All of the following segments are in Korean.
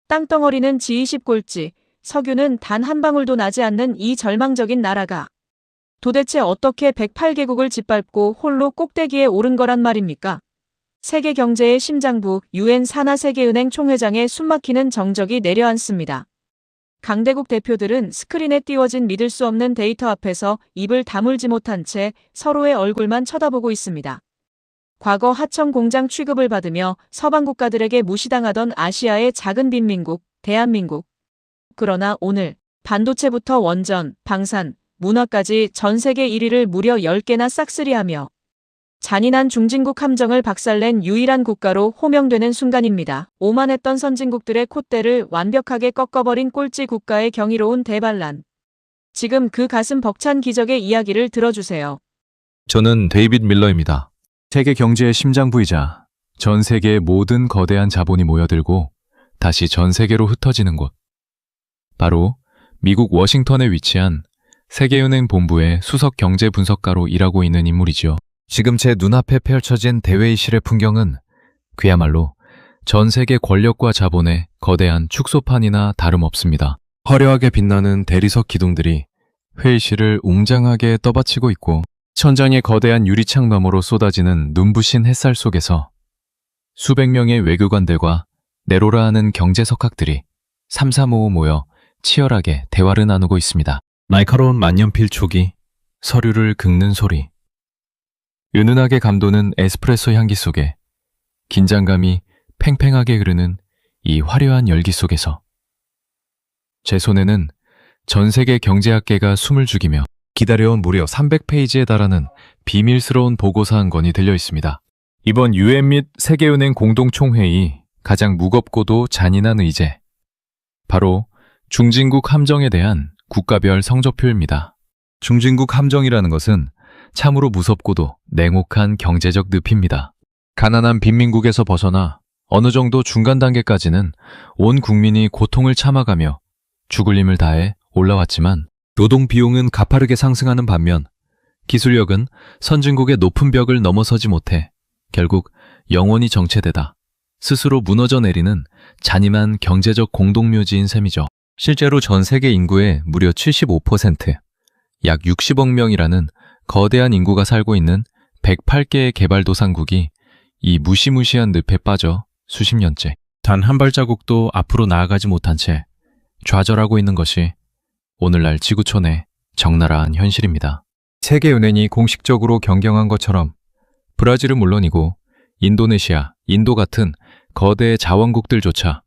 땅덩어리는 G20꼴찌, 석유는 단 한 방울도 나지 않는 이 절망적인 나라가 도대체 어떻게 108개국을 짓밟고 홀로 꼭대기에 오른 거란 말입니까? 세계 경제의 심장부 UN 산하세계은행 총회장의 숨막히는 정적이 내려앉습니다. 강대국 대표들은 스크린에 띄워진 믿을 수 없는 데이터 앞에서 입을 다물지 못한 채 서로의 얼굴만 쳐다보고 있습니다. 과거 하청 공장 취급을 받으며 서방 국가들에게 무시당하던 아시아의 작은 빈민국, 대한민국. 그러나 오늘 반도체부터 원전, 방산, 문화까지 전 세계 1위를 무려 10개나 싹쓸이하며 잔인한 중진국 함정을 박살낸 유일한 국가로 호명되는 순간입니다. 오만했던 선진국들의 콧대를 완벽하게 꺾어버린 꼴찌 국가의 경이로운 대반란. 지금 그 가슴 벅찬 기적의 이야기를 들어주세요. 저는 데이빗 밀러입니다. 세계 경제의 심장부이자 전 세계의 모든 거대한 자본이 모여들고 다시 전 세계로 흩어지는 곳. 바로 미국 워싱턴에 위치한 세계은행 본부의 수석 경제 분석가로 일하고 있는 인물이지요. 지금 제 눈앞에 펼쳐진 대회의실의 풍경은 그야말로 전 세계 권력과 자본의 거대한 축소판이나 다름없습니다. 화려하게 빛나는 대리석 기둥들이 회의실을 웅장하게 떠받치고 있고 천장의 거대한 유리창 너머로 쏟아지는 눈부신 햇살 속에서 수백 명의 외교관들과 내로라 하는 경제석학들이 삼삼오오 모여 치열하게 대화를 나누고 있습니다. 날카로운 만년필 촉이 서류를 긁는 소리, 은은하게 감도는 에스프레소 향기 속에 긴장감이 팽팽하게 흐르는 이 화려한 열기 속에서 제 손에는 전 세계 경제학계가 숨을 죽이며 기다려온 무려 300페이지에 달하는 비밀스러운 보고서 한 권이 들려 있습니다. 이번 UN 및 세계은행 공동총회의 가장 무겁고도 잔인한 의제, 바로 중진국 함정에 대한 국가별 성적표입니다. 중진국 함정이라는 것은 참으로 무섭고도 냉혹한 경제적 늪입니다. 가난한 빈민국에서 벗어나 어느 정도 중간 단계까지는 온 국민이 고통을 참아가며 죽을 힘을 다해 올라왔지만 노동 비용은 가파르게 상승하는 반면 기술력은 선진국의 높은 벽을 넘어서지 못해 결국 영원히 정체되다 스스로 무너져 내리는 잔인한 경제적 공동묘지인 셈이죠. 실제로 전 세계 인구의 무려 75%, 약 60억 명이라는 거대한 인구가 살고 있는 108개의 개발도상국이 이 무시무시한 늪에 빠져 수십 년째 단 한 발자국도 앞으로 나아가지 못한 채 좌절하고 있는 것이 오늘날 지구촌의 적나라한 현실입니다. 세계은행이 공식적으로 경경한 것처럼 브라질은 물론이고 인도네시아, 인도 같은 거대 자원국들조차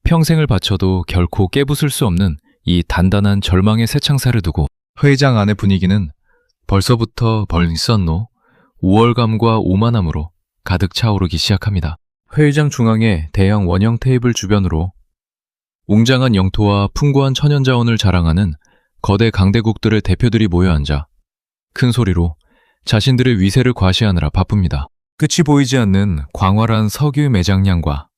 평생을 바쳐도 결코 깨부술 수 없는 이 단단한 절망의 새창살을 두고 회의장 안의 분위기는 벌써부터 벌써 우월감과 오만함으로 가득 차오르기 시작합니다. 회의장 중앙의 대형 원형 테이블 주변으로 웅장한 영토와 풍부한 천연자원을 자랑하는 거대 강대국들의 대표들이 모여 앉아 큰 소리로 자신들의 위세를 과시하느라 바쁩니다. 끝이 보이지 않는 광활한 석유 매장량과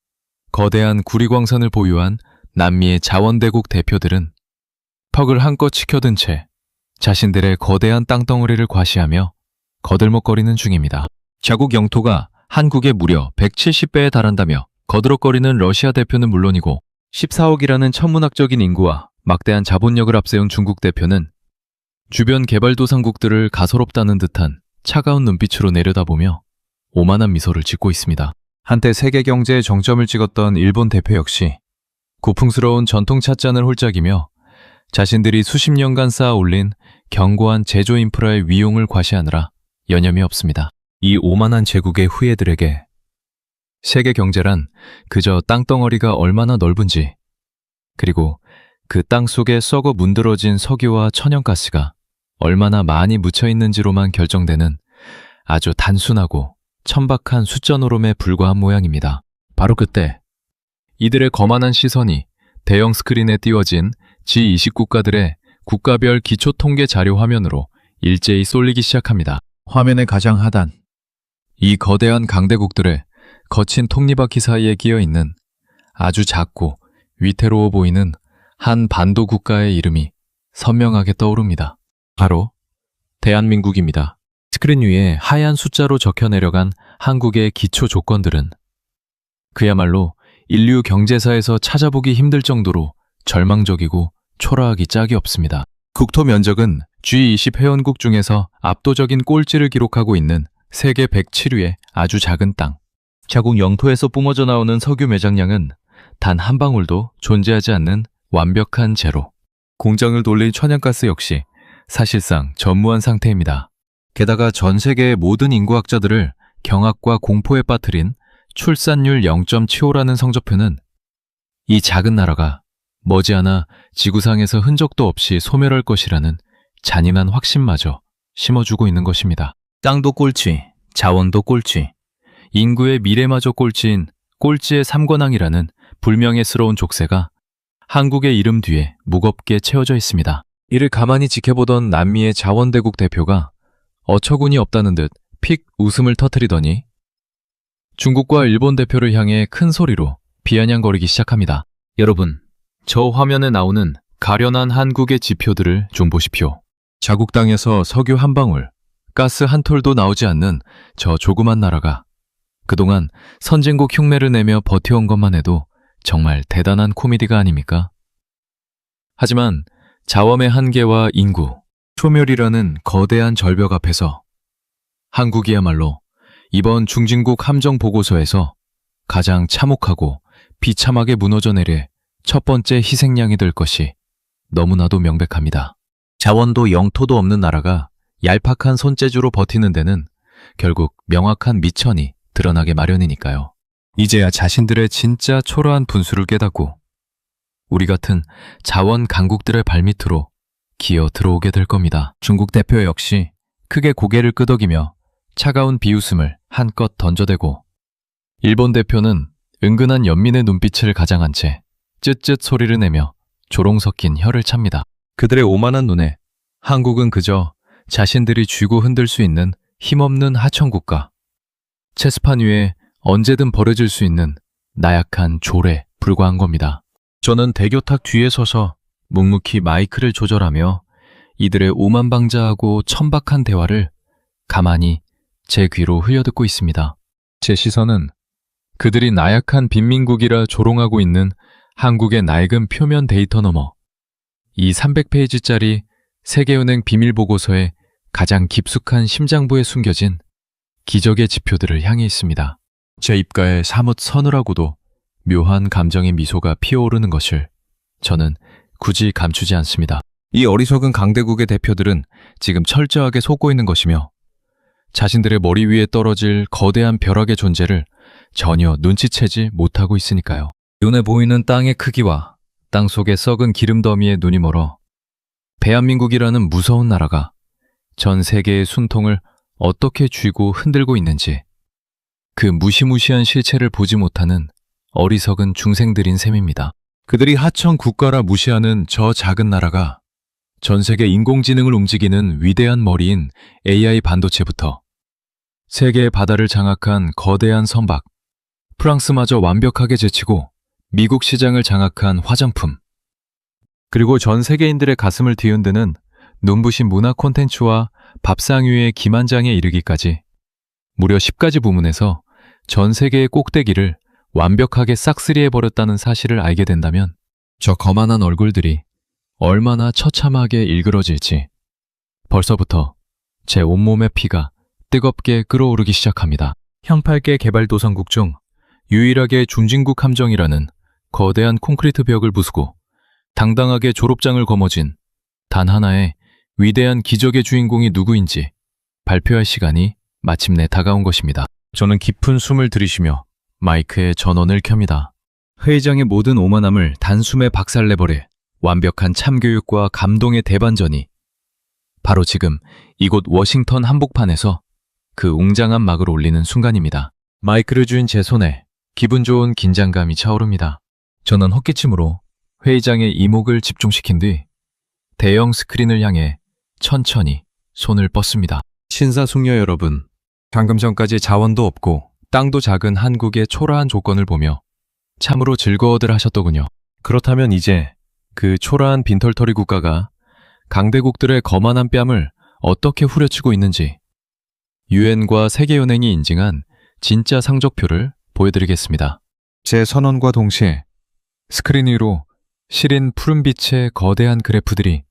거대한 구리광산을 보유한 남미의 자원대국 대표들은 턱을 한껏 치켜든 채 자신들의 거대한 땅덩어리를 과시하며 거들먹거리는 중입니다. 자국 영토가 한국의 무려 170배에 달한다며 거드럭거리는 러시아 대표는 물론이고 14억이라는 천문학적인 인구와 막대한 자본력을 앞세운 중국 대표는 주변 개발도상국들을 가소롭다는 듯한 차가운 눈빛으로 내려다보며 오만한 미소를 짓고 있습니다. 한때 세계 경제의 정점을 찍었던 일본 대표 역시 고풍스러운 전통 찻잔을 홀짝이며 자신들이 수십 년간 쌓아 올린 견고한 제조 인프라의 위용을 과시하느라 여념이 없습니다. 이 오만한 제국의 후예들에게 세계 경제란 그저 땅덩어리가 얼마나 넓은지, 그리고 그 땅 속에 썩어 문드러진 석유와 천연가스가 얼마나 많이 묻혀 있는지로만 결정되는 아주 단순하고 천박한 숫자 노름에 불과한 모양입니다. 바로 그때 이들의 거만한 시선이 대형 스크린에 띄워진 G20 국가들의 국가별 기초 통계 자료 화면으로 일제히 쏠리기 시작합니다. 화면의 가장 하단, 이 거대한 강대국들의 거친 톱니바퀴 사이에 끼어 있는 아주 작고 위태로워 보이는 한 반도 국가의 이름이 선명하게 떠오릅니다. 바로 대한민국입니다. 스크린 위에 하얀 숫자로 적혀 내려간 한국의 기초 조건들은 그야말로 인류 경제사에서 찾아보기 힘들 정도로 절망적이고 초라하기 짝이 없습니다. 국토 면적은 G20 회원국 중에서 압도적인 꼴찌를 기록하고 있는 세계 107위의 아주 작은 땅. 자국 영토에서 뿜어져 나오는 석유 매장량은 단 한 방울도 존재하지 않는 완벽한 제로. 공장을 돌린 천연가스 역시 사실상 전무한 상태입니다. 게다가 전 세계의 모든 인구학자들을 경악과 공포에 빠뜨린 출산율 0.75라는 성적표는 이 작은 나라가 머지않아 지구상에서 흔적도 없이 소멸할 것이라는 잔인한 확신마저 심어주고 있는 것입니다. 땅도 꼴찌, 자원도 꼴찌, 인구의 미래마저 꼴찌인 꼴찌의 삼관왕이라는 불명예스러운 족쇄가 한국의 이름 뒤에 무겁게 채워져 있습니다. 이를 가만히 지켜보던 남미의 자원대국 대표가 어처구니 없다는 듯 픽 웃음을 터뜨리더니 중국과 일본 대표를 향해 큰 소리로 비아냥거리기 시작합니다. 여러분, 저 화면에 나오는 가련한 한국의 지표들을 좀 보십시오. 자국 땅에서 석유 한 방울, 가스 한 톨도 나오지 않는 저 조그만 나라가 그동안 선진국 흉내를 내며 버텨온 것만 해도 정말 대단한 코미디가 아닙니까? 하지만 자원의 한계와 인구, 소멸이라는 거대한 절벽 앞에서 한국이야말로 이번 중진국 함정 보고서에서 가장 참혹하고 비참하게 무너져 내릴 첫 번째 희생양이 될 것이 너무나도 명백합니다. 자원도 영토도 없는 나라가 얄팍한 손재주로 버티는 데는 결국 명확한 미천이 드러나게 마련이니까요. 이제야 자신들의 진짜 초라한 분수를 깨닫고 우리 같은 자원 강국들의 발밑으로 기어 들어오게 될 겁니다. 중국 대표 역시 크게 고개를 끄덕이며 차가운 비웃음을 한껏 던져대고 일본 대표는 은근한 연민의 눈빛을 가장한 채 쯧쯧 소리를 내며 조롱 섞인 혀를 찹니다. 그들의 오만한 눈에 한국은 그저 자신들이 쥐고 흔들 수 있는 힘없는 하천국가, 체스판 위에 언제든 버려질 수 있는 나약한 졸에 불과한 겁니다. 저는 대교탁 뒤에 서서 묵묵히 마이크를 조절하며 이들의 오만방자하고 천박한 대화를 가만히 제 귀로 흘려듣고 있습니다. 제 시선은 그들이 나약한 빈민국이라 조롱하고 있는 한국의 낡은 표면 데이터 너머 이 300페이지짜리 세계은행 비밀보고서의 가장 깊숙한 심장부에 숨겨진 기적의 지표들을 향해 있습니다. 제 입가에 사뭇 서늘하고도 묘한 감정의 미소가 피어오르는 것을 저는 굳이 감추지 않습니다. 이 어리석은 강대국의 대표들은 지금 철저하게 속고 있는 것이며 자신들의 머리 위에 떨어질 거대한 벼락의 존재를 전혀 눈치채지 못하고 있으니까요. 눈에 보이는 땅의 크기와 땅 속의 썩은 기름더미에 눈이 멀어 대한민국이라는 무서운 나라가 전 세계의 순통을 어떻게 쥐고 흔들고 있는지 그 무시무시한 실체를 보지 못하는 어리석은 중생들인 셈입니다. 그들이 하청 국가라 무시하는 저 작은 나라가 전 세계 인공지능을 움직이는 위대한 머리인 AI 반도체부터 세계의 바다를 장악한 거대한 선박, 프랑스마저 완벽하게 제치고 미국 시장을 장악한 화장품, 그리고 전 세계인들의 가슴을 뒤흔드는 눈부신 문화 콘텐츠와 밥상 위의 기만장에 이르기까지 무려 10가지 부문에서 전 세계의 꼭대기를 완벽하게 싹쓸이해버렸다는 사실을 알게 된다면 저 거만한 얼굴들이 얼마나 처참하게 일그러질지 벌써부터 제 온몸의 피가 뜨겁게 끓어오르기 시작합니다. 형 8개 개발도상국 중 유일하게 중진국 함정이라는 거대한 콘크리트 벽을 부수고 당당하게 졸업장을 거머쥔 단 하나의 위대한 기적의 주인공이 누구인지 발표할 시간이 마침내 다가온 것입니다. 저는 깊은 숨을 들이쉬며 마이크에 전원을 켭니다. 회의장의 모든 오만함을 단숨에 박살내버릴 완벽한 참교육과 감동의 대반전이 바로 지금 이곳 워싱턴 한복판에서 그 웅장한 막을 올리는 순간입니다. 마이크를 쥔 제 손에 기분 좋은 긴장감이 차오릅니다. 저는 헛기침으로 회의장의 이목을 집중시킨 뒤 대형 스크린을 향해 천천히 손을 뻗습니다. 신사숙녀 여러분, 방금 전까지 자원도 없고 땅도 작은 한국의 초라한 조건을 보며 참으로 즐거워들 하셨더군요. 그렇다면 이제 그 초라한 빈털터리 국가가 강대국들의 거만한 뺨을 어떻게 후려치고 있는지 유엔과 세계은행이 인증한 진짜 상적표를 보여드리겠습니다. 제 선언과 동시에 스크린 위로 시린 푸른빛의 거대한 그래프들이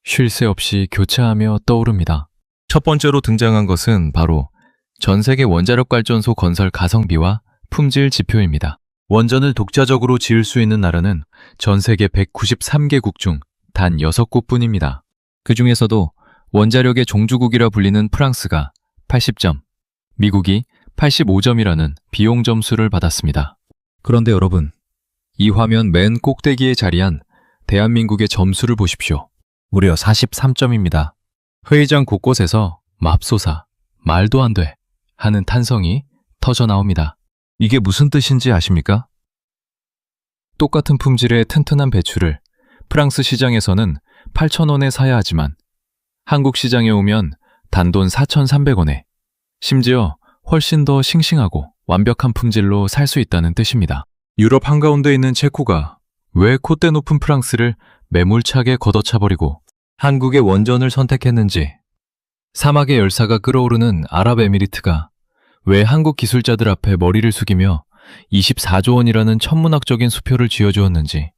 쉴 새 없이 교차하며 떠오릅니다. 첫 번째로 등장한 것은 바로 전 세계 원자력 발전소 건설 가성비와 품질 지표입니다. 원전을 독자적으로 지을 수 있는 나라는 전 세계 193개국 중 단 6곳뿐입니다. 그 중에서도 원자력의 종주국이라 불리는 프랑스가 80점, 미국이 85점이라는 비용 점수를 받았습니다. 그런데 여러분, 이 화면 맨 꼭대기에 자리한 대한민국의 점수를 보십시오. 무려 43점입니다. 회의장 곳곳에서 맙소사, 말도 안 돼 하는 탄성이 터져 나옵니다. 이게 무슨 뜻인지 아십니까? 똑같은 품질의 튼튼한 배추를 프랑스 시장에서는 8,000원에 사야 하지만 한국 시장에 오면 단돈 4,300원에 심지어 훨씬 더 싱싱하고 완벽한 품질로 살 수 있다는 뜻입니다. 유럽 한가운데 있는 체코가 왜 콧대 높은 프랑스를 매몰차게 걷어차버리고 한국의 원전을 선택했는지, 사막의 열사가 끓어오르는 아랍에미리트가 왜 한국 기술자들 앞에 머리를 숙이며 24조 원이라는 천문학적인 수표를 쥐어주었는지,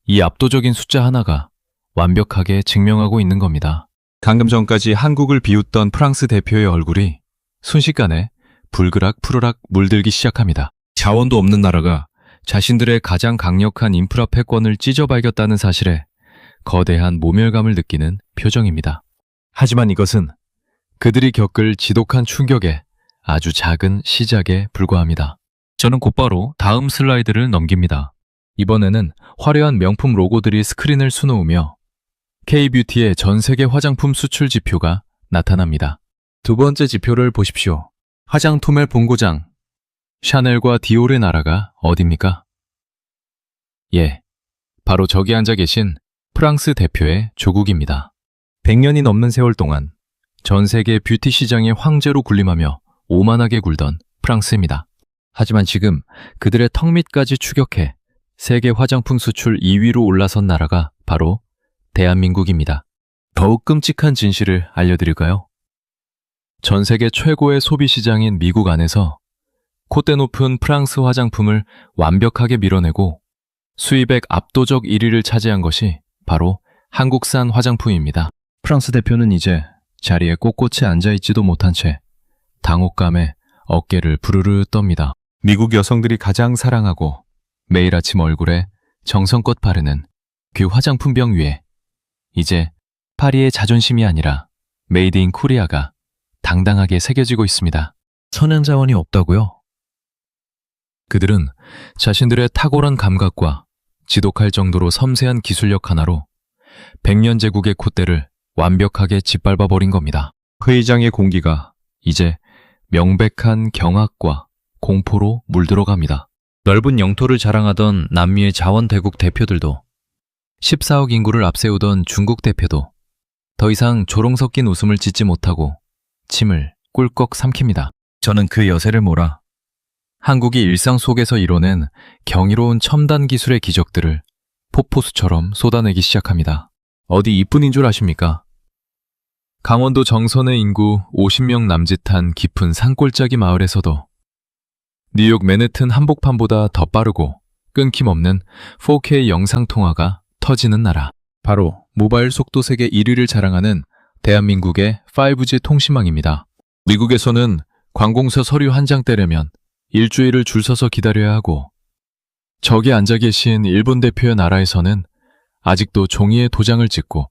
이 압도적인 숫자 하나가 완벽하게 증명하고 있는 겁니다. 방금 전까지 한국을 비웃던 프랑스 대표의 얼굴이 순식간에 불그락 푸르락 물들기 시작합니다. 자원도 없는 나라가 자신들의 가장 강력한 인프라 패권을 찢어발겼다는 사실에 거대한 모멸감을 느끼는 표정입니다. 하지만 이것은 그들이 겪을 지독한 충격의 아주 작은 시작에 불과합니다. 저는 곧바로 다음 슬라이드를 넘깁니다. 이번에는 화려한 명품 로고들이 스크린을 수놓으며 K-뷰티의 전 세계 화장품 수출 지표가 나타납니다. 두 번째 지표를 보십시오. 화장품의 본고장, 샤넬과 디올의 나라가 어딥니까? 예, 바로 저기 앉아 계신 프랑스 대표의 조국입니다. 100년이 넘는 세월 동안 전 세계 뷰티 시장의 황제로 군림하며 오만하게 굴던 프랑스입니다. 하지만 지금 그들의 턱 밑까지 추격해 세계 화장품 수출 2위로 올라선 나라가 바로 대한민국입니다. 더욱 끔찍한 진실을 알려드릴까요? 전 세계 최고의 소비 시장인 미국 안에서 콧대 높은 프랑스 화장품을 완벽하게 밀어내고 수입액 압도적 1위를 차지한 것이 바로 한국산 화장품입니다. 프랑스 대표는 이제 자리에 꼿꼿이 앉아있지도 못한 채 당혹감에 어깨를 부르르 떱니다. 미국 여성들이 가장 사랑하고 매일 아침 얼굴에 정성껏 바르는 그 화장품병 위에 이제 파리의 자존심이 아니라 메이드 인 코리아가 당당하게 새겨지고 있습니다. 선행자원이 없다고요? 그들은 자신들의 탁월한 감각과 지독할 정도로 섬세한 기술력 하나로 100년 제국의 콧대를 완벽하게 짓밟아버린 겁니다. 회의장의 공기가 이제 명백한 경악과 공포로 물들어갑니다. 넓은 영토를 자랑하던 남미의 자원대국 대표들도 14억 인구를 앞세우던 중국 대표도 더 이상 조롱 섞인 웃음을 짓지 못하고 침을 꿀꺽 삼킵니다. 저는 그 여세를 몰아 한국이 일상 속에서 이뤄낸 경이로운 첨단 기술의 기적들을 폭포수처럼 쏟아내기 시작합니다. 어디 이뿐인 줄 아십니까? 강원도 정선의 인구 50명 남짓한 깊은 산골짜기 마을에서도 뉴욕 맨해튼 한복판보다 더 빠르고 끊김없는 4K 영상통화가 터지는 나라. 바로 모바일 속도 세계 1위를 자랑하는 대한민국의 5G 통신망입니다. 미국에서는 관공서 서류 한 장 떼려면 일주일을 줄 서서 기다려야 하고, 저기 앉아 계신 일본 대표의 나라에서는 아직도 종이에 도장을 찍고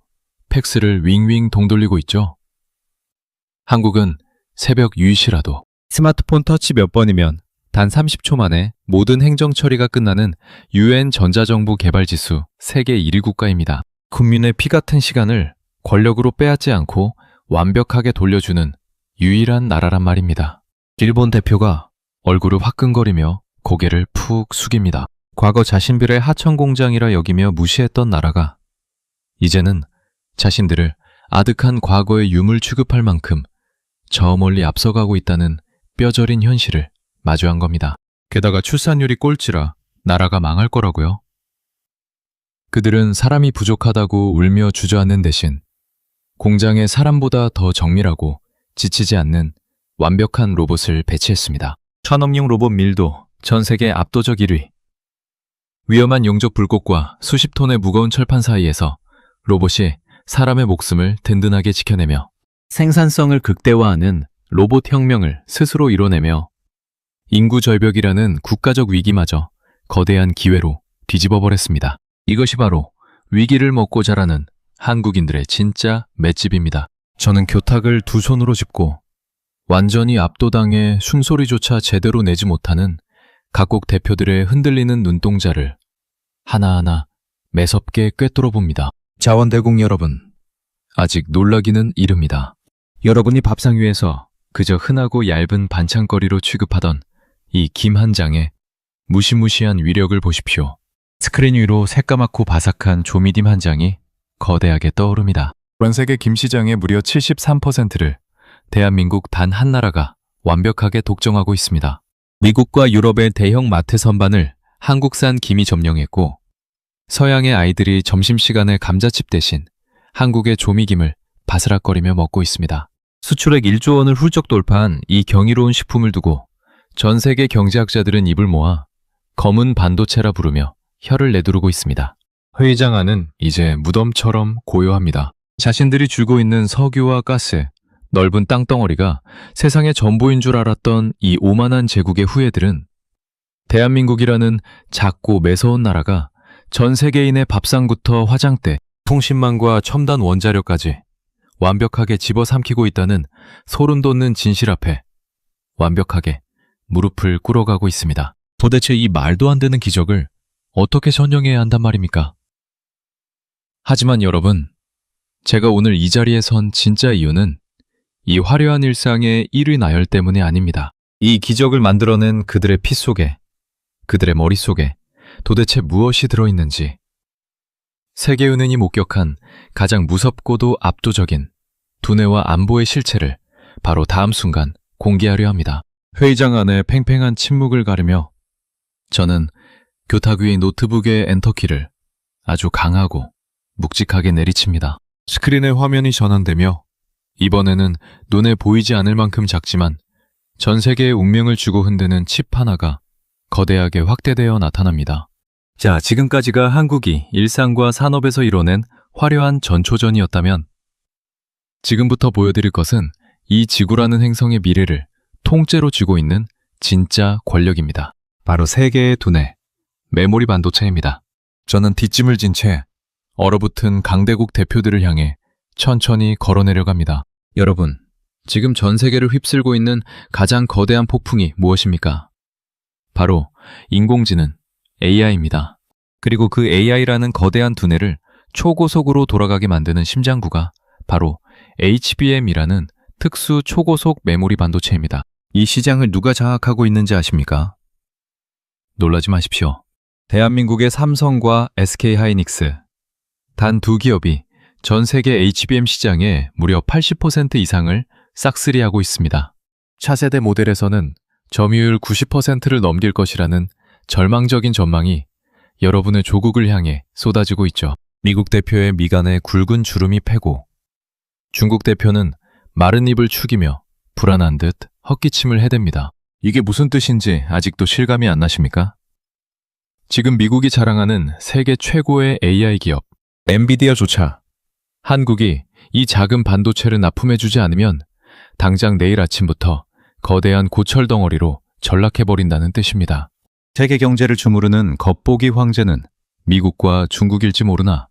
팩스를 윙윙 동돌리고 있죠. 한국은 새벽 유의시라도 스마트폰 터치 몇 번이면 단 30초 만에 모든 행정 처리가 끝나는 UN 전자정부 개발지수 세계 1위 국가입니다. 국민의 피 같은 시간을 권력으로 빼앗지 않고 완벽하게 돌려주는 유일한 나라란 말입니다. 일본 대표가 얼굴을 화끈거리며 고개를 푹 숙입니다. 과거 자신들의 하청공장이라 여기며 무시했던 나라가 이제는 자신들을 아득한 과거의 유물 취급할 만큼 저 멀리 앞서가고 있다는 뼈저린 현실을 마주한 겁니다. 게다가 출산율이 꼴찌라 나라가 망할 거라고요. 그들은 사람이 부족하다고 울며 주저앉는 대신 공장에 사람보다 더 정밀하고 지치지 않는 완벽한 로봇을 배치했습니다. 산업용 로봇 밀도 전 세계 압도적 1위. 위험한 용접 불꽃과 수십 톤의 무거운 철판 사이에서 로봇이 사람의 목숨을 든든하게 지켜내며 생산성을 극대화하는 로봇 혁명을 스스로 이뤄내며 인구 절벽이라는 국가적 위기마저 거대한 기회로 뒤집어 버렸습니다. 이것이 바로 위기를 먹고 자라는 한국인들의 진짜 맷집입니다. 저는 교탁을 두 손으로 짚고 완전히 압도당해 숨소리조차 제대로 내지 못하는 각국 대표들의 흔들리는 눈동자를 하나하나 매섭게 꿰뚫어 봅니다. 자원대국 여러분, 아직 놀라기는 이릅니다. 여러분이 밥상 위에서 그저 흔하고 얇은 반찬거리로 취급하던 이 김 한 장의 무시무시한 위력을 보십시오. 스크린 위로 새까맣고 바삭한 조미김 한 장이 거대하게 떠오릅니다. 전 세계 김시장의 무려 73%를 대한민국 단 한 나라가 완벽하게 독점하고 있습니다. 미국과 유럽의 대형 마트 선반을 한국산 김이 점령했고 서양의 아이들이 점심시간에 감자칩 대신 한국의 조미김을 바스락거리며 먹고 있습니다. 수출액 1조 원을 훌쩍 돌파한 이 경이로운 식품을 두고 전 세계 경제학자들은 입을 모아 검은 반도체라 부르며 혀를 내두르고 있습니다. 회의장 안은 이제 무덤처럼 고요합니다. 자신들이 쥐고 있는 석유와 가스, 넓은 땅덩어리가 세상의 전부인 줄 알았던 이 오만한 제국의 후예들은 대한민국이라는 작고 매서운 나라가 전 세계인의 밥상부터 화장대, 통신망과 첨단 원자력까지 완벽하게 집어삼키고 있다는 소름 돋는 진실 앞에 완벽하게 무릎을 꿇어가고 있습니다. 도대체 이 말도 안 되는 기적을 어떻게 전형해야 한단 말입니까? 하지만 여러분, 제가 오늘 이 자리에 선 진짜 이유는 이 화려한 일상의 1위 나열 때문이 아닙니다. 이 기적을 만들어낸 그들의 피 속에, 그들의 머릿속에 도대체 무엇이 들어있는지 세계은행이 목격한 가장 무섭고도 압도적인 두뇌와 안보의 실체를 바로 다음 순간 공개하려 합니다. 회의장 안에 팽팽한 침묵을 가르며 저는 교탁 위의 노트북의 엔터키를 아주 강하고 묵직하게 내리칩니다. 스크린에 화면이 전환되며 이번에는 눈에 보이지 않을 만큼 작지만 전 세계의 운명을 쥐고 흔드는 칩 하나가 거대하게 확대되어 나타납니다. 자, 지금까지가 한국이 일상과 산업에서 이뤄낸 화려한 전초전이었다면 지금부터 보여드릴 것은 이 지구라는 행성의 미래를 통째로 쥐고 있는 진짜 권력입니다. 바로 세계의 두뇌, 메모리 반도체입니다. 저는 뒷짐을 진 채 얼어붙은 강대국 대표들을 향해 천천히 걸어내려갑니다. 여러분, 지금 전 세계를 휩쓸고 있는 가장 거대한 폭풍이 무엇입니까? 바로 인공지능, AI입니다. 그리고 그 AI라는 거대한 두뇌를 초고속으로 돌아가게 만드는 심장부가 바로 HBM이라는 특수 초고속 메모리 반도체입니다. 이 시장을 누가 장악하고 있는지 아십니까? 놀라지 마십시오. 대한민국의 삼성과 SK하이닉스, 단 두 기업이 전 세계 HBM 시장의 무려 80% 이상을 싹쓸이하고 있습니다. 차세대 모델에서는 점유율 90%를 넘길 것이라는 절망적인 전망이 여러분의 조국을 향해 쏟아지고 있죠. 미국 대표의 미간에 굵은 주름이 패고 중국 대표는 마른 입을 축이며 불안한 듯 헛기침을 해댑니다. 이게 무슨 뜻인지 아직도 실감이 안 나십니까? 지금 미국이 자랑하는 세계 최고의 AI 기업 엔비디아조차 한국이 이 작은 반도체를 납품해주지 않으면 당장 내일 아침부터 거대한 고철 덩어리로 전락해버린다는 뜻입니다. 세계 경제를 주무르는 겉보기 황제는 미국과 중국일지 모르나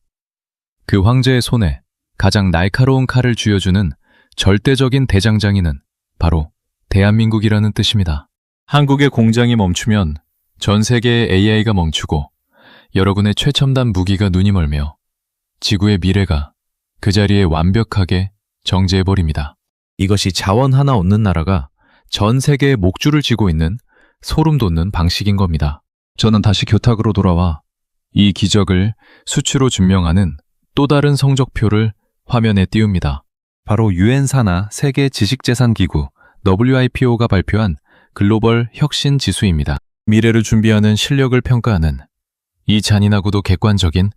그 황제의 손에 가장 날카로운 칼을 쥐어주는 절대적인 대장장이는 바로 대한민국이라는 뜻입니다. 한국의 공장이 멈추면 전 세계의 AI가 멈추고 여러분의 최첨단 무기가 눈이 멀며 지구의 미래가 그 자리에 완벽하게 정지해버립니다. 이것이 자원 하나 없는 나라가 전 세계의 목줄을 쥐고 있는 소름 돋는 방식인 겁니다. 저는 다시 교탁으로 돌아와 이 기적을 수치로 증명하는 또 다른 성적표를 화면에 띄웁니다. 바로 유엔 산하 세계 지식재산기구 WIPO가 발표한 글로벌 혁신 지수입니다. 미래를 준비하는 실력을 평가하는 이 잔인하고도 객관적인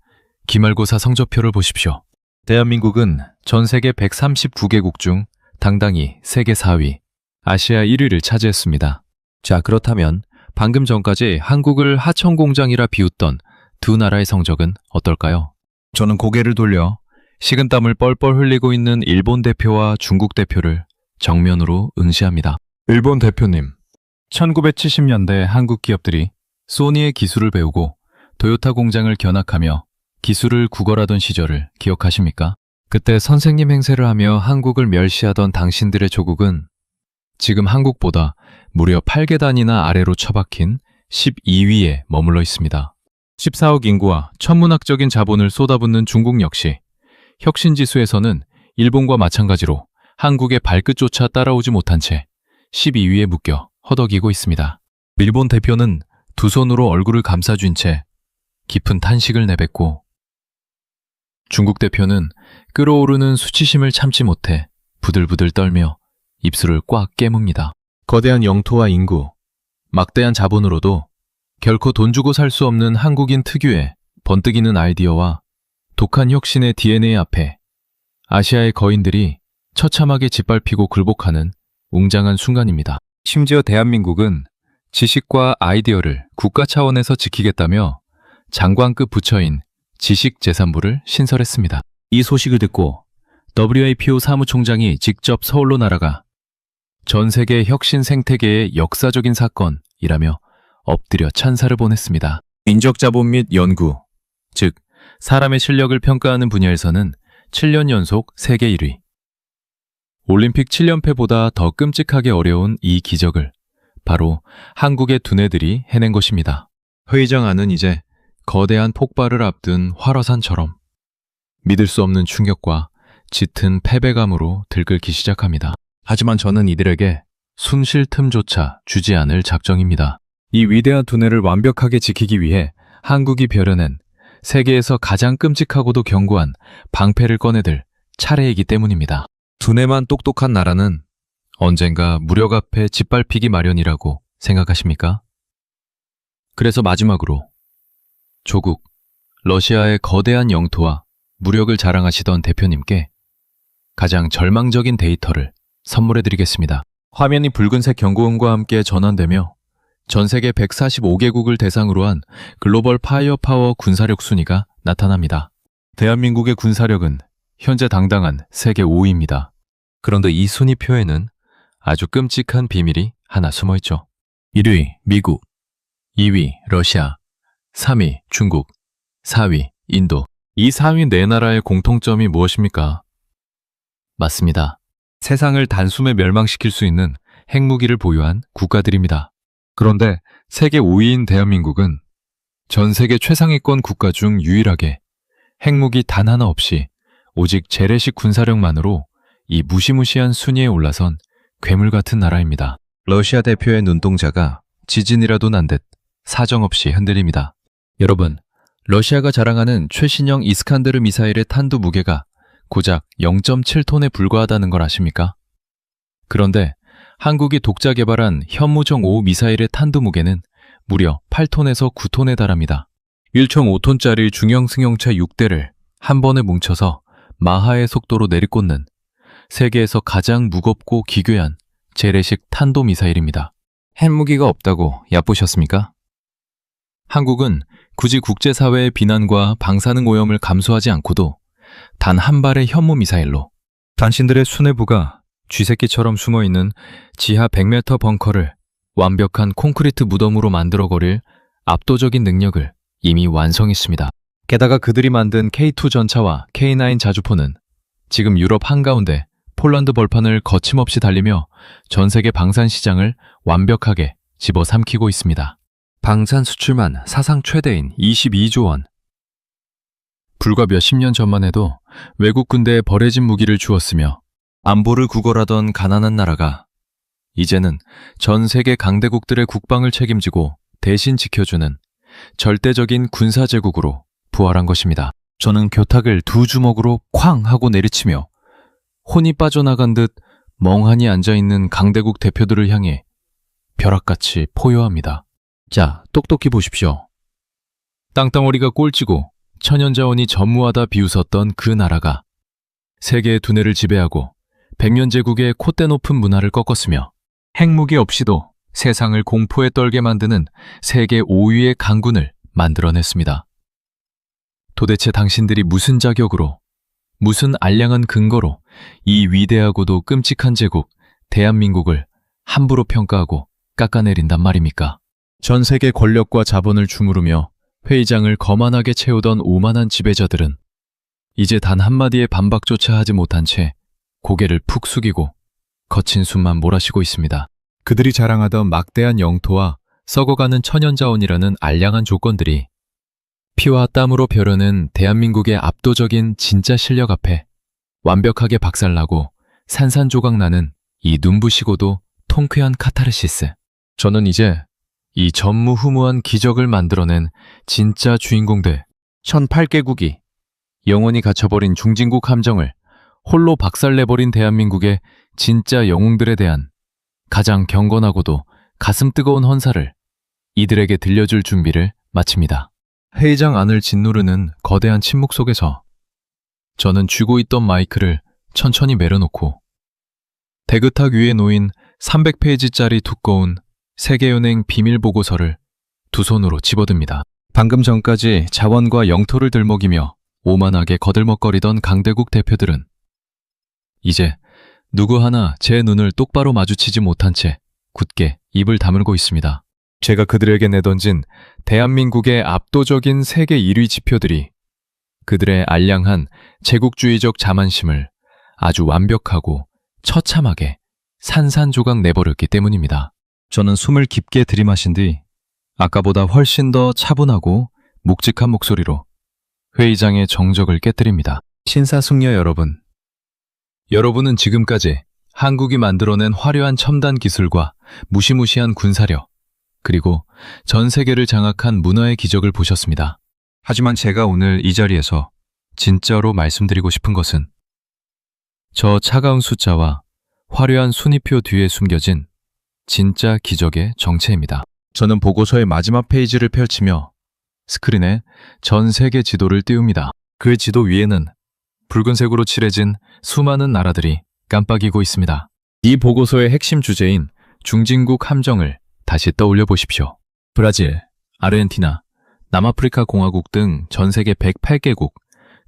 기말고사 성적표를 보십시오. 대한민국은 전 세계 139개국 중 당당히 세계 4위, 아시아 1위를 차지했습니다. 자, 그렇다면 방금 전까지 한국을 하청공장이라 비웃던 두 나라의 성적은 어떨까요? 저는 고개를 돌려 식은땀을 뻘뻘 흘리고 있는 일본 대표와 중국 대표를 정면으로 응시합니다. 일본 대표님, 1970년대 한국 기업들이 소니의 기술을 배우고 도요타 공장을 견학하며 기술을 구걸하던 시절을 기억하십니까? 그때 선생님 행세를 하며 한국을 멸시하던 당신들의 조국은 지금 한국보다 무려 8계단이나 아래로 처박힌 12위에 머물러 있습니다. 14억 인구와 천문학적인 자본을 쏟아붓는 중국 역시 혁신지수에서는 일본과 마찬가지로 한국의 발끝조차 따라오지 못한 채 12위에 묶여 허덕이고 있습니다. 일본 대표는 두 손으로 얼굴을 감싸쥔 채 깊은 탄식을 내뱉고 중국 대표는 끓어오르는 수치심을 참지 못해 부들부들 떨며 입술을 꽉 깨뭅니다. 거대한 영토와 인구, 막대한 자본으로도 결코 돈 주고 살 수 없는 한국인 특유의 번뜩이는 아이디어와 독한 혁신의 DNA 앞에 아시아의 거인들이 처참하게 짓밟히고 굴복하는 웅장한 순간입니다. 심지어 대한민국은 지식과 아이디어를 국가 차원에서 지키겠다며 장관급 부처인 지식재산부를 신설했습니다. 이 소식을 듣고 WIPO 사무총장이 직접 서울로 날아가 전 세계 혁신 생태계의 역사적인 사건이라며 엎드려 찬사를 보냈습니다. 인적자본 및 연구, 즉 사람의 실력을 평가하는 분야에서는 7년 연속 세계 1위. 올림픽 7연패보다 더 끔찍하게 어려운 이 기적을 바로 한국의 두뇌들이 해낸 것입니다. 회의장 안은 이제 거대한 폭발을 앞둔 활화산처럼 믿을 수 없는 충격과 짙은 패배감으로 들끓기 시작합니다. 하지만 저는 이들에게 숨쉴 틈조차 주지 않을 작정입니다. 이 위대한 두뇌를 완벽하게 지키기 위해 한국이 벼려낸 세계에서 가장 끔찍하고도 견고한 방패를 꺼내들 차례이기 때문입니다. 두뇌만 똑똑한 나라는 언젠가 무력 앞에 짓밟히기 마련이라고 생각하십니까? 그래서 마지막으로 조국, 러시아의 거대한 영토와 무력을 자랑하시던 대표님께 가장 절망적인 데이터를 선물해드리겠습니다. 화면이 붉은색 경고음과 함께 전환되며 전 세계 145개국을 대상으로 한 글로벌 파이어파워 군사력 순위가 나타납니다. 대한민국의 군사력은 현재 당당한 세계 5위입니다. 그런데 이 순위표에는 아주 끔찍한 비밀이 하나 숨어있죠. 1위 미국, 2위 러시아, 3위 중국, 4위 인도. 이 상위 네 나라의 공통점이 무엇입니까? 맞습니다. 세상을 단숨에 멸망시킬 수 있는 핵무기를 보유한 국가들입니다. 그런데 세계 5위인 대한민국은 전 세계 최상위권 국가 중 유일하게 핵무기 단 하나 없이 오직 재래식 군사력만으로 이 무시무시한 순위에 올라선 괴물 같은 나라입니다. 러시아 대표의 눈동자가 지진이라도 난 듯 사정없이 흔들립니다. 여러분, 러시아가 자랑하는 최신형 이스칸데르 미사일의 탄두 무게가 고작 0.7톤에 불과하다는 걸 아십니까? 그런데 한국이 독자 개발한 현무정 5 미사일의 탄두 무게는 무려 8톤에서 9톤에 달합니다. 1.5톤짜리 중형 승용차 6대를 한 번에 뭉쳐서 마하의 속도로 내리꽂는 세계에서 가장 무겁고 기괴한 재래식 탄도 미사일입니다. 핵무기가 없다고 얕보셨습니까? 한국은 굳이 국제사회의 비난과 방사능 오염을 감수하지 않고도 단 한 발의 현무 미사일로 당신들의 수뇌부가 쥐새끼처럼 숨어있는 지하 100m 벙커를 완벽한 콘크리트 무덤으로 만들어버릴 압도적인 능력을 이미 완성했습니다. 게다가 그들이 만든 K2 전차와 K9 자주포는 지금 유럽 한가운데 폴란드 벌판을 거침없이 달리며 전 세계 방산 시장을 완벽하게 집어삼키고 있습니다. 방산 수출만 사상 최대인 22조 원. 불과 몇십 년 전만 해도 외국 군대에 버려진 무기를 주었으며 안보를 구걸하던 가난한 나라가 이제는 전 세계 강대국들의 국방을 책임지고 대신 지켜주는 절대적인 군사제국으로 부활한 것입니다. 저는 교탁을 두 주먹으로 쾅 하고 내리치며 혼이 빠져나간 듯 멍하니 앉아있는 강대국 대표들을 향해 벼락같이 포효합니다. 자, 똑똑히 보십시오. 땅덩어리가 꼴찌고 천연자원이 전무하다 비웃었던 그 나라가 세계의 두뇌를 지배하고 백년 제국의 콧대 높은 문화를 꺾었으며 핵무기 없이도 세상을 공포에 떨게 만드는 세계 5위의 강군을 만들어냈습니다. 도대체 당신들이 무슨 자격으로, 무슨 알량한 근거로 이 위대하고도 끔찍한 제국, 대한민국을 함부로 평가하고 깎아내린단 말입니까? 전 세계 권력과 자본을 주무르며 회의장을 거만하게 채우던 오만한 지배자들은 이제 단 한마디의 반박조차 하지 못한 채 고개를 푹 숙이고 거친 숨만 몰아쉬고 있습니다. 그들이 자랑하던 막대한 영토와 썩어가는 천연자원이라는 알량한 조건들이 피와 땀으로 벼르는 대한민국의 압도적인 진짜 실력 앞에 완벽하게 박살나고 산산조각 나는 이 눈부시고도 통쾌한 카타르시스. 저는 이제 이 전무후무한 기적을 만들어낸 진짜 주인공들 1008개국이 영원히 갇혀버린 중진국 함정을 홀로 박살내버린 대한민국의 진짜 영웅들에 대한 가장 경건하고도 가슴 뜨거운 헌사를 이들에게 들려줄 준비를 마칩니다. 회의장 안을 짓누르는 거대한 침묵 속에서 저는 쥐고 있던 마이크를 천천히 내려놓고 대그탁 위에 놓인 300페이지짜리 두꺼운 세계은행 비밀보고서를 두 손으로 집어듭니다. 방금 전까지 자원과 영토를 들먹이며 오만하게 거들먹거리던 강대국 대표들은 이제 누구 하나 제 눈을 똑바로 마주치지 못한 채 굳게 입을 다물고 있습니다. 제가 그들에게 내던진 대한민국의 압도적인 세계 1위 지표들이 그들의 알량한 제국주의적 자만심을 아주 완벽하고 처참하게 산산조각 내버렸기 때문입니다. 저는 숨을 깊게 들이마신 뒤 아까보다 훨씬 더 차분하고 묵직한 목소리로 회의장의 정적을 깨뜨립니다. 신사숙녀 여러분, 여러분은 지금까지 한국이 만들어낸 화려한 첨단 기술과 무시무시한 군사력, 그리고 전 세계를 장악한 문화의 기적을 보셨습니다. 하지만 제가 오늘 이 자리에서 진짜로 말씀드리고 싶은 것은 저 차가운 숫자와 화려한 순위표 뒤에 숨겨진 진짜 기적의 정체입니다. 저는 보고서의 마지막 페이지를 펼치며 스크린에 전 세계 지도를 띄웁니다. 그 지도 위에는 붉은색으로 칠해진 수많은 나라들이 깜빡이고 있습니다. 이 보고서의 핵심 주제인 중진국 함정을 다시 떠올려 보십시오. 브라질, 아르헨티나, 남아프리카 공화국 등 전 세계 108개국,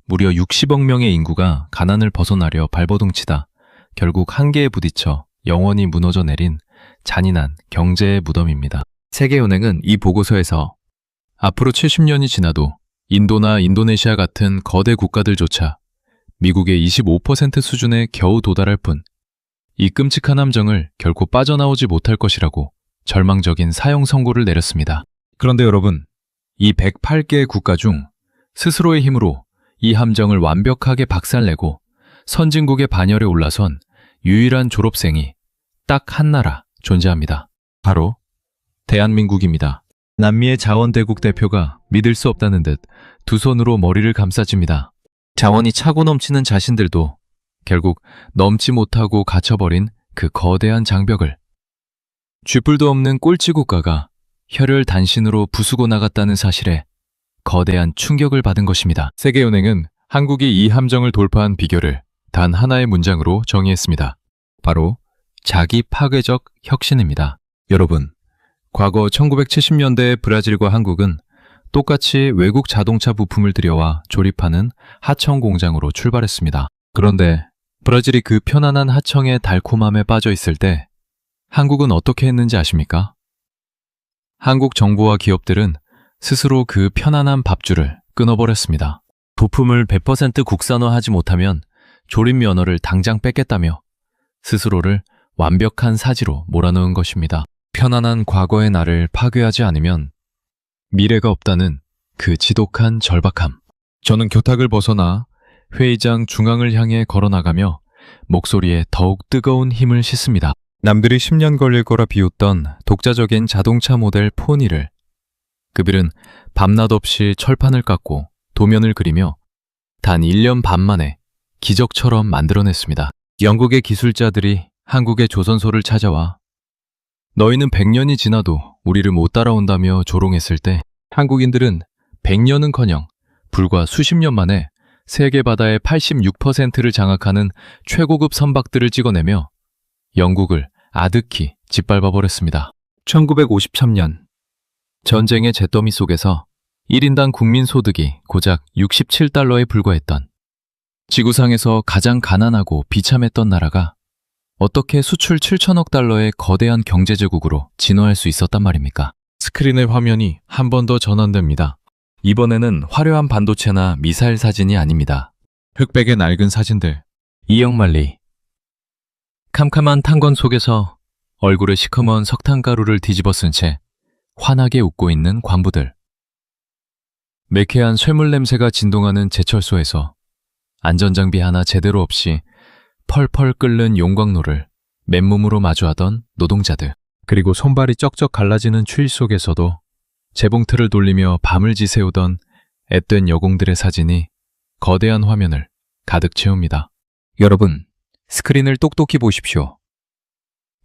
무려 60억 명의 인구가 가난을 벗어나려 발버둥치다 결국 한계에 부딪혀 영원히 무너져 내린 잔인한 경제의 무덤입니다. 세계은행은 이 보고서에서 앞으로 70년이 지나도 인도나 인도네시아 같은 거대 국가들조차 미국의 25% 수준에 겨우 도달할 뿐 이 끔찍한 함정을 결코 빠져나오지 못할 것이라고 절망적인 사형 선고를 내렸습니다. 그런데 여러분, 이 108개 국가 중 스스로의 힘으로 이 함정을 완벽하게 박살내고 선진국의 반열에 올라선 유일한 졸업생이 딱 한 나라 존재합니다. 바로 대한민국입니다. 남미의 자원대국 대표가 믿을 수 없다는 듯 두 손으로 머리를 감싸집니다. 자원이 차고 넘치는 자신들도 결국 넘지 못하고 갇혀버린 그 거대한 장벽을 쥐뿔도 없는 꼴찌 국가가 혈혈 단신으로 부수고 나갔다는 사실에 거대한 충격을 받은 것입니다. 세계은행은 한국이 이 함정을 돌파한 비결을 단 하나의 문장으로 정의했습니다. 바로 자기 파괴적 혁신입니다. 여러분, 과거 1970년대 브라질과 한국은 똑같이 외국 자동차 부품을 들여와 조립하는 하청 공장으로 출발했습니다. 그런데 브라질이 그 편안한 하청의 달콤함에 빠져 있을 때 한국은 어떻게 했는지 아십니까? 한국 정부와 기업들은 스스로 그 편안한 밥줄을 끊어버렸습니다. 부품을 100% 국산화하지 못하면 조립 면허를 당장 뺏겠다며 스스로를 완벽한 사지로 몰아넣은 것입니다. 편안한 과거의 나를 파괴하지 않으면 미래가 없다는 그 지독한 절박함. 저는 교탁을 벗어나 회의장 중앙을 향해 걸어나가며 목소리에 더욱 뜨거운 힘을 싣습니다. 남들이 10년 걸릴 거라 비웃던 독자적인 자동차 모델 포니를 그들은 밤낮 없이 철판을 깎고 도면을 그리며 단 1년 반 만에 기적처럼 만들어냈습니다. 영국의 기술자들이 한국의 조선소를 찾아와 너희는 100년이 지나도 우리를 못 따라온다며 조롱했을 때 한국인들은 100년은커녕 불과 수십 년 만에 세계 바다의 86%를 장악하는 최고급 선박들을 찍어내며 영국을 아득히 짓밟아버렸습니다. 1953년 전쟁의 잿더미 속에서 1인당 국민소득이 고작 67달러에 불과했던 지구상에서 가장 가난하고 비참했던 나라가 어떻게 수출 7천억 달러의 거대한 경제제국으로 진화할 수 있었단 말입니까? 스크린의 화면이 한 번 더 전환됩니다. 이번에는 화려한 반도체나 미사일 사진이 아닙니다. 흑백의 낡은 사진들. 이영만리. 캄캄한 탄광 속에서 얼굴에 시커먼 석탄가루를 뒤집어 쓴 채 환하게 웃고 있는 관부들. 매캐한 쇠물 냄새가 진동하는 제철소에서 안전장비 하나 제대로 없이 펄펄 끓는 용광로를 맨몸으로 마주하던 노동자들. 그리고 손발이 쩍쩍 갈라지는 추위 속에서도 재봉틀을 돌리며 밤을 지새우던 앳된 여공들의 사진이 거대한 화면을 가득 채웁니다. 여러분, 스크린을 똑똑히 보십시오.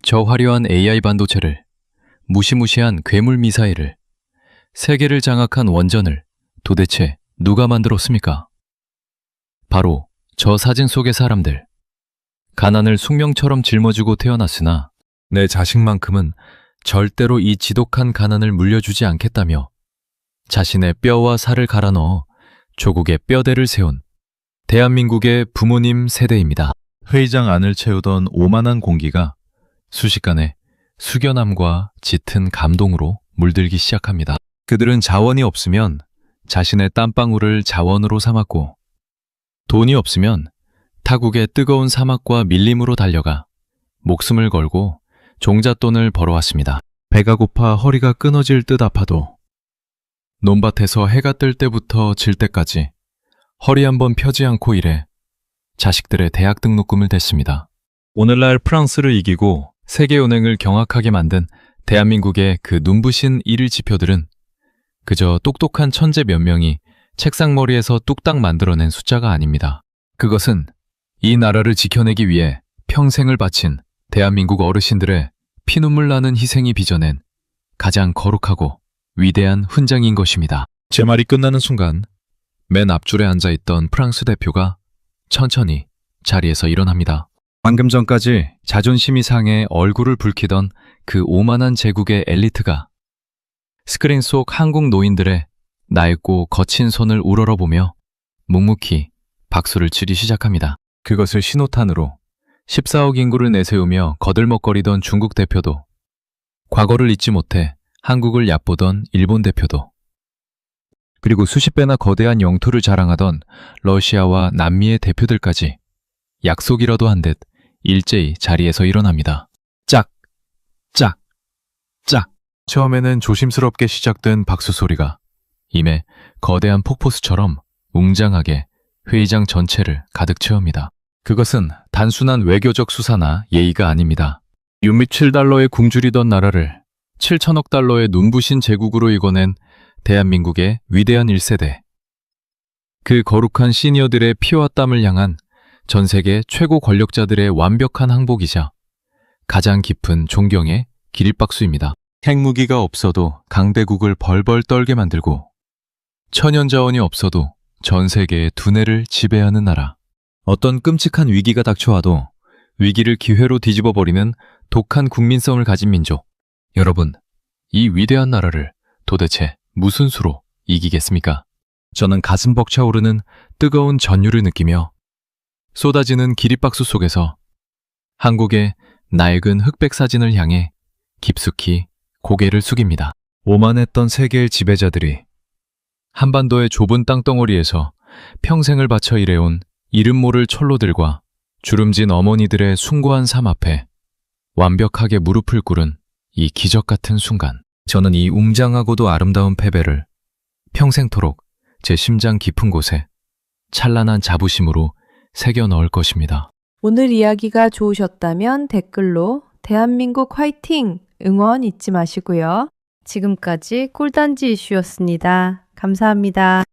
저 화려한 AI 반도체를, 무시무시한 괴물 미사일을, 세계를 장악한 원전을 도대체 누가 만들었습니까? 바로 저 사진 속의 사람들. 가난을 숙명처럼 짊어지고 태어났으나 내 자식만큼은 절대로 이 지독한 가난을 물려주지 않겠다며 자신의 뼈와 살을 갈아 넣어 조국의 뼈대를 세운 대한민국의 부모님 세대입니다. 회의장 안을 채우던 오만한 공기가 순식간에 숙연함과 짙은 감동으로 물들기 시작합니다. 그들은 자원이 없으면 자신의 땀방울을 자원으로 삼았고, 돈이 없으면 타국의 뜨거운 사막과 밀림으로 달려가 목숨을 걸고 종잣돈을 벌어왔습니다. 배가 고파 허리가 끊어질 듯 아파도 논밭에서 해가 뜰 때부터 질 때까지 허리 한번 펴지 않고 일해 자식들의 대학 등록금을 댔습니다. 오늘날 프랑스를 이기고 세계은행을 경악하게 만든 대한민국의 그 눈부신 일일 지표들은 그저 똑똑한 천재 몇 명이 책상머리에서 뚝딱 만들어낸 숫자가 아닙니다. 그것은 이 나라를 지켜내기 위해 평생을 바친 대한민국 어르신들의 피눈물 나는 희생이 빚어낸 가장 거룩하고 위대한 훈장인 것입니다. 제 말이 끝나는 순간 맨 앞줄에 앉아있던 프랑스 대표가 천천히 자리에서 일어납니다. 방금 전까지 자존심이 상해 얼굴을 붉히던 그 오만한 제국의 엘리트가 스크린 속 한국 노인들의 낡고 거친 손을 우러러보며 묵묵히 박수를 치기 시작합니다. 그것을 신호탄으로 14억 인구를 내세우며 거들먹거리던 중국 대표도, 과거를 잊지 못해 한국을 얕보던 일본 대표도, 그리고 수십 배나 거대한 영토를 자랑하던 러시아와 남미의 대표들까지 약속이라도 한 듯 일제히 자리에서 일어납니다. 짝! 짝! 짝! 처음에는 조심스럽게 시작된 박수 소리가 이내 거대한 폭포수처럼 웅장하게 회의장 전체를 가득 채웁니다. 그것은 단순한 외교적 수사나 예의가 아닙니다. 67달러에 굶주리던 나라를 7천억 달러의 눈부신 제국으로 이궈낸 대한민국의 위대한 1세대. 그 거룩한 시니어들의 피와 땀을 향한 전 세계 최고 권력자들의 완벽한 항복이자 가장 깊은 존경의 기립박수입니다. 핵무기가 없어도 강대국을 벌벌 떨게 만들고 천연자원이 없어도 전 세계의 두뇌를 지배하는 나라. 어떤 끔찍한 위기가 닥쳐와도 위기를 기회로 뒤집어버리는 독한 국민성을 가진 민족. 여러분, 이 위대한 나라를 도대체 무슨 수로 이기겠습니까? 저는 가슴 벅차오르는 뜨거운 전율을 느끼며 쏟아지는 기립박수 속에서 한국의 낡은 흑백 사진을 향해 깊숙이 고개를 숙입니다. 오만했던 세계의 지배자들이 한반도의 좁은 땅덩어리에서 평생을 바쳐 일해온 이름 모를 철로들과 주름진 어머니들의 숭고한 삶 앞에 완벽하게 무릎을 꿇은 이 기적 같은 순간, 저는 이 웅장하고도 아름다운 패배를 평생토록 제 심장 깊은 곳에 찬란한 자부심으로 새겨 넣을 것입니다. 오늘 이야기가 좋으셨다면 댓글로 대한민국 화이팅! 응원 잊지 마시고요. 지금까지 꿀단지 이슈였습니다. 감사합니다.